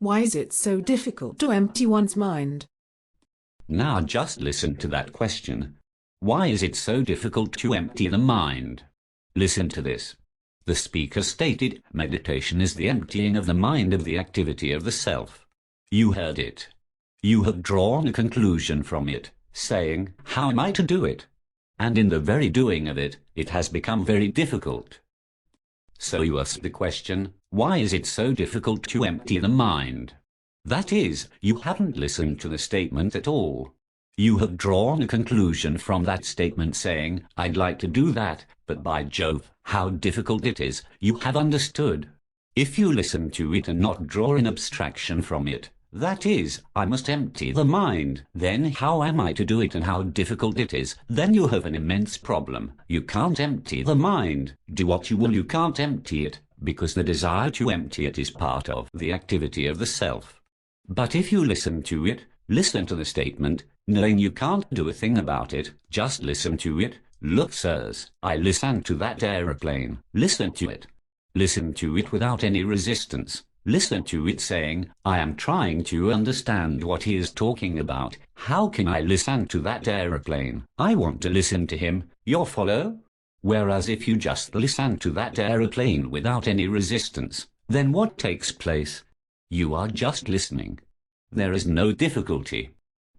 Why is it so difficult to empty one's mind? Now just listen to that question. Why is it so difficult to empty the mind? Listen to this. The speaker stated, meditation is the emptying of the mind of the activity of the self. You heard it. You have drawn a conclusion from it, saying, how am I to do it? And in the very doing of it, it has become very difficult. So you ask the question, why is it so difficult to empty the mind? That is, you haven't listened to the statement at all. You have drawn a conclusion from that statement saying, I'd like to do that, but by Jove, how difficult it is, you have understood. If you listen to it and not draw an abstraction from it, that is, I must empty the mind, then how am I to do it and how difficult it is, then you have an immense problem. You can't empty the mind. Do what you will, you can't empty it, because the desire to empty it is part of the activity of the self. But if you listen to it, listen to the statement, knowing you can't do a thing about it, just listen to it. Look, sirs, I listen to that aeroplane. Listen to it. Listen to it without any resistance. Listen to it saying, I am trying to understand what he is talking about. How can I listen to that aeroplane? I want to listen to him. You follow? Whereas if you just listen to that aeroplane without any resistance, then what takes place? You are just listening. There is no difficulty.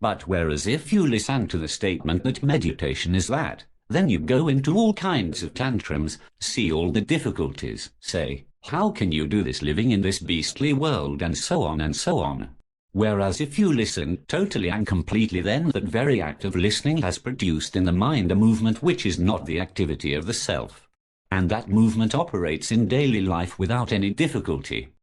But whereas if you listen to the statement that meditation is that, then you go into all kinds of tantrums, see all the difficulties, say, how can you do this living in this beastly world, and so on and so on. Whereas if you listen totally and completely, then that very act of listening has produced in the mind a movement which is not the activity of the self. And that movement operates in daily life without any difficulty.